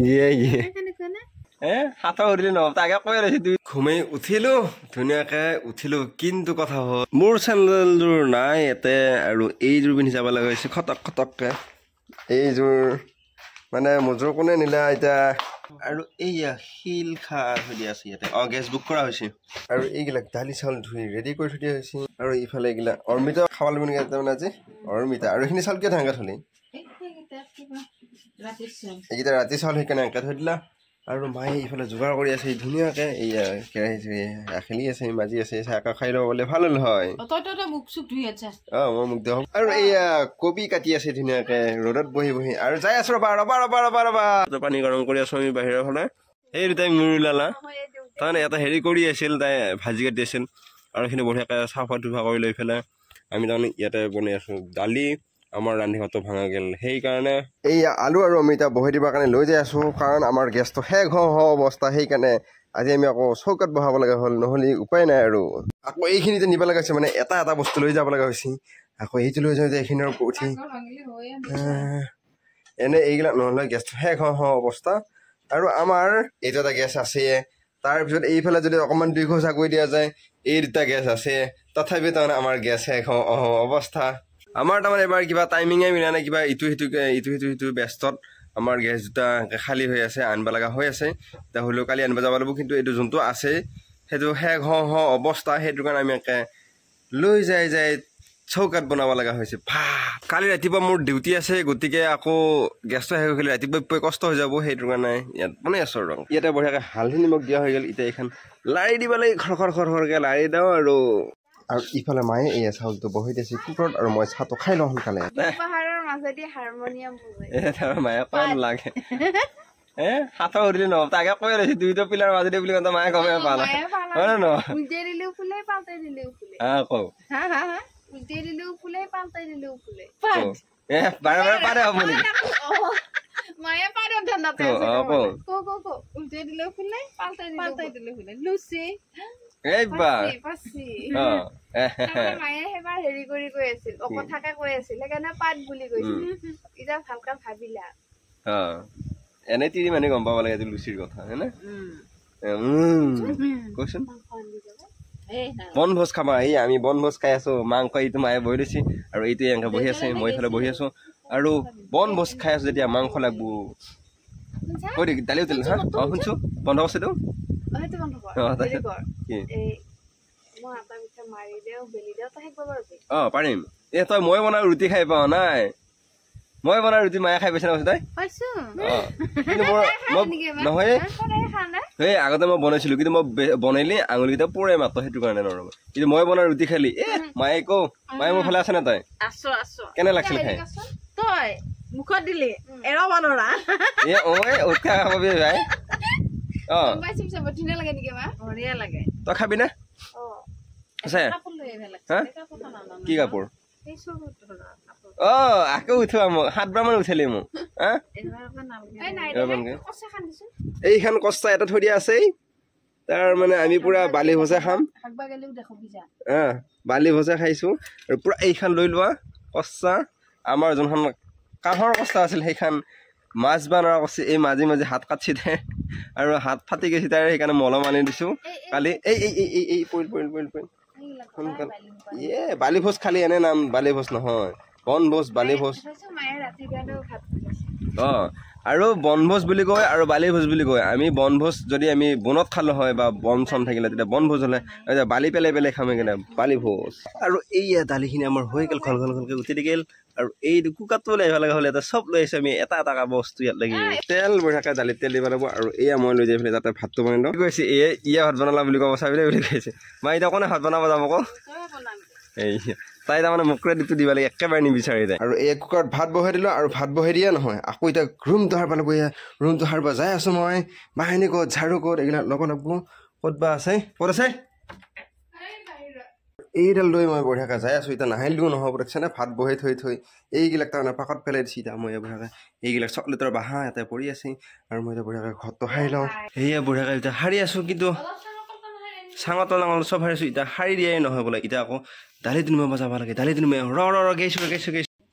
ইয়ে হাতৰ উঠিলি ন তাকে কৈ লৈছে তুই ঘুমাই উঠিলো ধুনীয়াকে উঠিলো কিন্তু কথা হ'ল মোৰ চেন্দেলযোৰ নাই ইয়াতে আৰু এইযোৰ পিন্ধি যাব লগা হৈছে খটক খটককে এইযোৰ মানে মোৰযোৰ কোনে নিলা এতিয়া আৰু এইয়া শিল খাৰ থৈ দিয়া আছে ইয়াতে গেছ বুক কৰা হৈছে আৰু এইগিলাক দালি চাউল ধুই ৰেডি কৰি থৈ দিয়া হৈছে আৰু ইফালে এইগিলা অৰ্মিতা খাব লাগিব নেকি তাৰমানে আজি অৰ্মিতা আৰু এইখিনি চাউল কিয় ধাংকা থলি এইকেইটা ৰাতি চাউল সেইকাৰণে এংকা থৈ দিলা আৰু মায়ে ইফালে যোগাৰ কৰি আছে ধুনীয়াকে এইয়া কেৰাহী খেলি আছে মাজি আছে চাহ খাই ল'ব পালে ভাল হ'ল হয় মই মুখ দিওঁ আৰু এইয়া কবি কাটি আছে ধুনীয়াকে ৰ'দত বহি বহি আৰু যাই আছো ৰবা পানী গৰম কৰি আছো আমি বাহিৰৰ ফালে এই দুটাই মূৰ ওলালা তাৰমানে এটা হেৰি কৰি আছিল তাই ভাজি কাটি আছিল আৰু এইখিনি বঢ়িয়াকে চাফা তুফা কৰি লৈ পেলাই আমি তাৰমানে ইয়াতে বনাই আছো দালি আমাৰ ৰান্ধি ভাতটো ভাঙা গেল সেইকাৰণে এই আলু আৰু অমিতা বহি দিবৰ কাৰণে লৈ যাই আছো কাৰণ আমাৰ গেছটো শেষ হোৱা অৱস্থা সেইকাৰণে আজি আমি আকৌ চৌকাত বহাব লগা হ'ল নহ'লে উপায় নাই আৰু আকৌ এইখিনিতে নিব লগা হৈছে মানে এটা এটা বস্তু লৈ যাব লগা হৈছে আকৌ এইটো লৈ যাওঁ যে এইখিনিৰ উঠি এনে এইবিলাক নহ'লে গেছটো শেষ হোৱা অৱস্থা আৰু আমাৰ এইটো এটা গেছ আছে তাৰপিছত এইফালে যদি অকণমান 2 খোজ আগুৱাই দিয়া যায় এই দুটা গেছ আছে তথাপি তাৰমানে আমাৰ গেছ শেষ হোৱা অৱস্থা আমাৰ তাৰমানে এবাৰ কিবা টাইমিঙে মিলা নাই কিবা ইটো সিটো ব্যস্তত আমাৰ গেছ দুটা খালী হৈ আছে আনিব লগা হৈ আছে এতিয়া হ'লেও কালি আনিব যাব লাগিব কিন্তু এইটো যোনটো আছে সেইটো শেষ হোৱা অৱস্থা সেইটো কাৰণে আমি একে লৈ যাই চৌকাত বনাব লগা হৈছে কালি ৰাতিপুৱা মোৰ ডিউটি আছে গতিকে আকৌ গেছটো শেষ হৈ গ'লে ৰাতিপুৱা কষ্ট হৈ যাব সেইটো কাৰণে ইয়াত বনাই আছো আৰু ইয়াতে বঢ়িয়াকৈ হালধি নিমখ দিয়া হৈ গ'ল এতিয়া এইখন লাৰি দিব লাগে খৰখৰকৈ লাৰি দিওঁ আৰু ইফালে মায়ে এই চাউলটো বহি দিছে কুকাৰত আৰু মই চাহটো খাই লওঁ সোনকালে মায়ে কয় নালাগে হাতৰ উঠিলি ন তাকে কৈ লৈছে দুইটা পিলাৰ মাজতে বুলি কওঁতে মায়ে গমে পালা হয় নে নহয় বাৰে বাৰে পাৰে হ'ব নেকি এনে তিৰি মানে গম পাব লাগে লুচিৰ কথা হয় না কচোন বনভোজ খাবা এই আমি বনভোজ খাই আছো মাংস এইটো মায়ে বহি দিছে আৰু এইটো এনেকে বহি আছে মই এইফালে বহি আছো আৰু বনভোজ খাই আছো যেতিয়া মাংস লাগব কৈ দে দালি উঠিল হা শুনছো বন্ধ আছে তো পাৰিম এ তই মই বনাই ৰুটি খাই পাওঁ নাই মই বনাই ৰুটি মায়ে খাই পাইছে না তই নহয় এই আগতে মই বনাইছিলো কিন্তু মই বনাইলি আঙুলিকেইটা পৰে মাত্ৰ সেইটো কাৰণে নৰব কিন্তু মই বনাই ৰুটি খালি মায়ে কওঁ মায়ে মোৰ ফালে আছে না তই কেনে লাগিছিল খাই তই মুখত দিলি এৰাব নৰা উৎসাহ খাবি ভাই তই খাবি না আছে কি কাপোৰ আকৌ উঠোৱা মোক 7 বাৰ মান উঠালি মোক এইখন কষ্টা এটা থৈ দিয়া আছে তাৰ মানে আমি পুৰা বালি ভজা খাম বালি ভজা খাইছো আৰু পুৰা এইখন লৈ লোৱা কষ্টা আমাৰ যোনখন কাঠৰ কষ্টা আছিল সেইখন মাছ বানোৱা কৈছে এই মাজে মাজে হাত কাটছি দে আৰু হাত ফাটি গৈছে তাৰ সেইকাৰণে মলম আনি দিছো কালি এই সোনকালে বালি ভোজ খালি এনে নাম বালি ভোজ নহয় বনভোজ বালি ভোজ আৰু বনভোজ বুলি কয় আৰু বালি ভোজ বুলি কয় আমি বনভোজ যদি আমি বনত খালো হয় বা বন চন থাকিলে তেতিয়া বনভোজ হ'লে বালি পেলাই খামে কেনে বালি ভোজ আৰু এইয়া দালিখিনি আমাৰ হৈ গ'ল খলখলকৈ উঠি গ'ল আৰু এই কুকাৰটো লৈ আহিব লগা হ'লে এটা চব লৈ আহিছো আমি এটা এটা বস্তু ইয়াত লাগি তেল বঢ়িয়াকৈ দালিত তেল দিব লাগিব আৰু এয়া মই লৈ যাই পেলাই তাতে ভাতটো বনাই লওঁ কৈছে ইয়া ভাত বনালা বুলি ক'ব চাবিলে বুলি কৈছে মাই এতিয়া কোনে ভাত বনাব যাব আকৌ এই তাই তাৰমানে মোকৰে দিটো দিব লাগে একেবাৰে নিবিচাৰি যায় আৰু এই কুকাৰত ভাত বহাই দিলোঁ আৰু ভাত বহাই দিয়া নহয় আকৌ এতিয়া ৰুমটো সাৰ পালোঁ ৰুমটো সাৰ পৰা যাই আছোঁ মই বাহিনী ক'ত ঝাৰু ক'ত এইবিলাক ল'ব লাগিব ক'ত বা আছে ক'ত আছে এইডাল লৈ মই বঢ়িয়াকৈ যাই আছোঁ এতিয়া নাহিলেও নহ'ব দেখিছেনে ভাত বহাই থৈ এইবিলাক তাৰমানে পাকত পেলাই দিছে এতিয়া মই বঢ়িয়াকৈ এইবিলাক চকলেটৰ বাঁহা ইয়াতে পৰি আছে আৰু মই এতিয়া বঢ়িয়াকৈ ঘৰটো সাৰি লওঁ সেয়ে বঢ়িয়াকৈ এতিয়া সাৰি আছোঁ কিন্তু চাঙত নাঙল চব সাৰিছোঁ এতিয়া সাৰি দিয়াই নহয় বোলে এতিয়া আকৌ দালিটো নুমাব যাব লাগে দালিটো নুমাই গৈছোঁ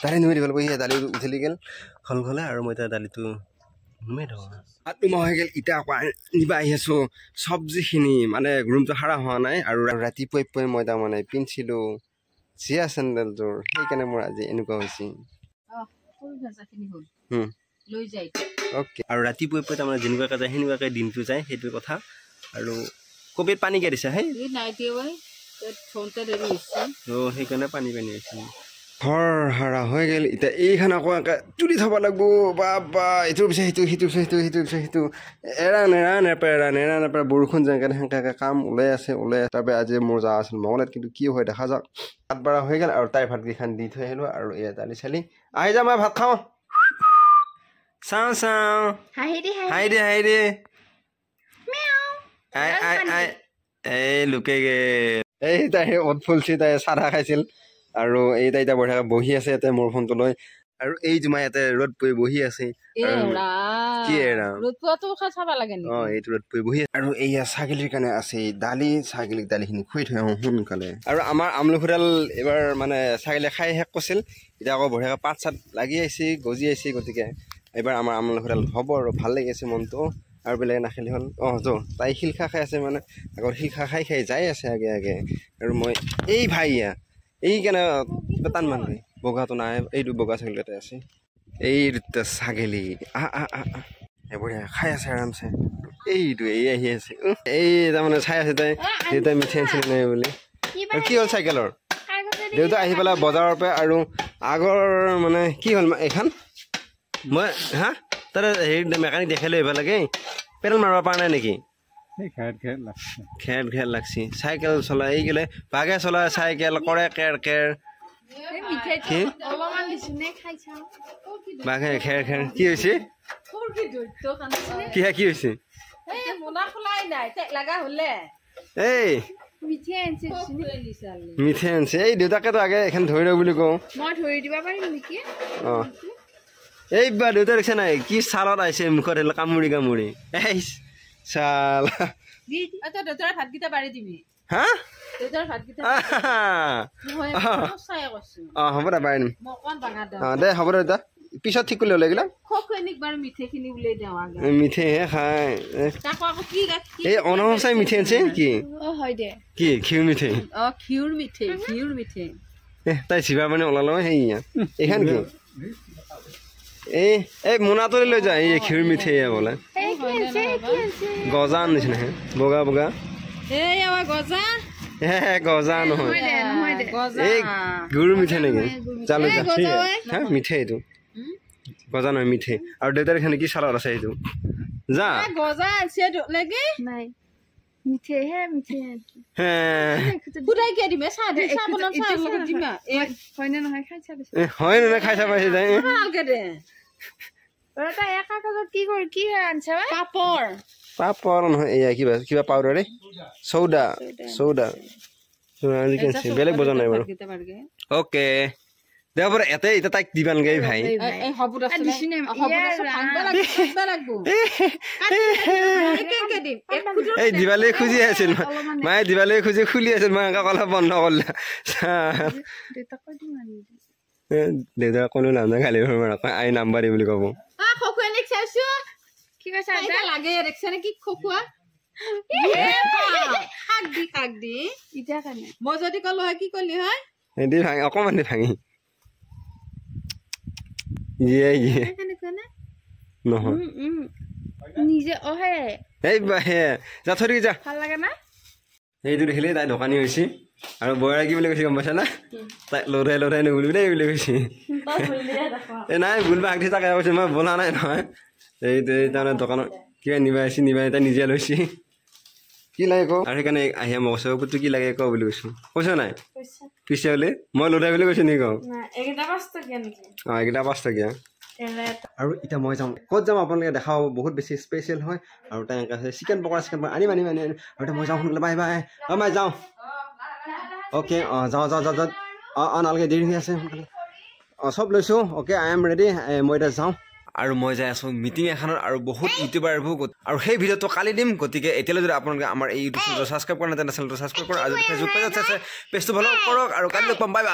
দালি নুমাই দিব লাগিব দালি উঠলি গ'ল খলখলে আৰু মই এতিয়া দালিটো মই হৈ গ'ল ইটা নিব আহি আছো চব্জিখিনি মানে ৰুমটো সাৰা হোৱা নাই আৰু ৰাতিপুৱাই মই তাৰমানে পিন্ধিছিলো চিয়া চেণ্ডেলযোৰ সেইকাৰণে মোৰ আজি এনেকুৱা হৈছে অ'কে আৰু ৰাতিপুৱাই তাৰমানে যেনেকুৱাকৈ যায় সেনেকুৱাকৈ দিনটো যায় সেইটো কথা আৰু কবিত পানী কে দিছা সেই সেইকাৰণে পানী হৈছে ঘৰ হাৰা হৈ গ'ল এতিয়া এইখন আকৌ তুলি থব লাগিব বা ইটোৰ পিছত সিটো এৰা নেপেৰা বৰষুণ যেনেকৈ সেনেকৈ কাম ওলাই আছে তাৰপৰা আজি মোৰ যোৱা আছিল মঙলত কিন্তু কি হয় দেখা যাওক ভাত বাৰা হৈ গ'ল আৰু তাই ভাতকেইখন দি থৈ আহিলোঁ আৰু এয়া দালি চালি আহি যা মই ভাত খাওঁ চাওঁ হাই দে এই লুকেগে এই তাই অত ফুলছি তাই চাহ খাইছিল আৰু এই তাই এতিয়া বহি আছে ইয়াতে মোৰ ফোনটো লৈ আৰু এই জুমাই ইয়াতে ৰ'দ পৰি বহি আছে এইটো ৰ'দ পৰি বহি আৰু এইয়া ছাগলীৰ কাৰণে আছে দালিখিনি খুৱাই থৈ আহোঁ সোনকালে আৰু আমাৰ আমলখুডাল এইবাৰ মানে ছাগলীয়ে খাই শেষ কৰিছিল এতিয়া আকৌ বঢ়িয়াকৈ পাত চাত লাগি আহিছে গজি আহিছে গতিকে এইবাৰ আমাৰ আমলখুডাল হ'ব আৰু ভাল লাগি আছে মনটো আৰু বেলেগ নাখালি হ'ল তাই শিলখা খাই আছে মানে আগত শিলখা খাই যাই আছে আগে আৰু মই এই ভাইয়া এইকাৰণে টান মানুহ বগাটো নাই এইটো বগা ছাগলী এটা আছে এই দুটা ছাগলী বঢ়িয়া খাই আছে আৰামছে এইটো আহি আছে এই তাৰমানে চাই আছে তাই দেউতাই মিঠাই আনিছিলে নাই বুলি আৰু কি হ'ল চাইকেলৰ দেউতা আহি পেলাই বজাৰৰ পৰা আৰু আগৰ মানে কি হ'ল এইখন মই তাতে হেৰি মেকানিক দেখাই আহিব লাগে পেডেল মাৰিব পৰা নাই নেকি খেৰ লাগছি চাইকেল চলাই এই গেলে বাঘে চলাই চাইকেল কৰে কেৰ বাঘে খেৰ কি হৈছে কি হৈছে এই মিঠাই আনিছে এই দেউতাকেতো আগে এখন ধৰি লওঁ বুলি কওঁ এই বা দেউতা দেখিছে নাই কি ছালত আহিছে মুখত কামুৰি এই চাল হ'ব দে পাৰিম দে হ'ব দে দেউতা পিছত ঠিক কৰি ল'লে মিঠাইহে খাই এই অনচাই মিঠাই আনিছে কি ঘিউৰ মিঠাই তাই চিবা মানে ওলালো সেয়া এইখন কি এই মোনাটো লৈ যায় এই ঘিউৰ মিঠাই বোলে গজা নিচিনাহে বগা গজা নহয় এই গুৰ মিঠাই নেকি জানো মিঠাই এইটো গজা নহয় মিঠাই আৰু দেউতাৰ এখানে কি চালত আছে এইটো যা হয় নে খাই চাব পাপৰ নহয় এয়া কিবা পাউডাৰ চৌদা বেলেগ বজা নাই বাৰু অ'কে দেব এতে এতিয়া তাইক দিবানগে ভাই এই দিৱালী খুজি আছিল মায়ে দিৱালী খুজি খুলি আছিল মই এনেকা কলা বন্ধ কৰিলা দেউতাক কোনো নাম নাই খালি আই নাম্বাৰ বুলি ক'ব মই যদি কলো হয় কি কলি হয় অকমান দি ভাঙি নহয় সেইটো দেখিলে তাই দোকানী হৈছে আৰু বয়াৰ কি বুলি কৈছে গম পাইছা না তাই লৰাই নুগুলিবি দেই বুলি কৈছে এই নাই গুলবা আগদি তাকে কৈছে মই বনা নাই নহয় এইটো তাৰমানে দোকানত কিবা নিবাই তাই নিজে লৈছে কি লাগে কওঁ আৰু সেইকাৰণে আহিয়া মই কৈছো তোৰ কি লাগে কওঁ বুলি কৈছো কৈছ নাই পিছে বোলে মই লৰাই বুলি কৈছো নেকি কওঁ এইকেইটা 5 টকীয়া আৰু এতিয়া মই যাম ক'ত যাম আপোনালোকে দেখাব বহুত বেছি স্পেচিয়েল হয় আৰু তাই আছে চিকেন পকৰা আনিম আৰু এতিয়া মই যাওঁ সোনকালে বাই মই যাওঁ অ'কে যাওঁ নালাগে দেৰি হৈ আছে সোনকালে চব লৈছোঁ অ'কে আই এম ৰেডি মই এতিয়া যাওঁ আৰু মই যাই আছোঁ মিটিং এখনত আৰু বহুত ইউটিউবাৰ আৰু সেই ভিডিঅ'টো কালি দিম গতিকে এতিয়ালৈ যদি আপোনালোকে আমাৰ এই ইউটিউব চেনেলটো ছাবস্ক্ৰাইব কৰা নাই তেনে চেনেলটো ছাবস্ক্ৰাইব কৰক আৰু ফেচবুক পেজত আছে পেজটো ফ'ল' কৰক আৰু কালি লগ পাম বাই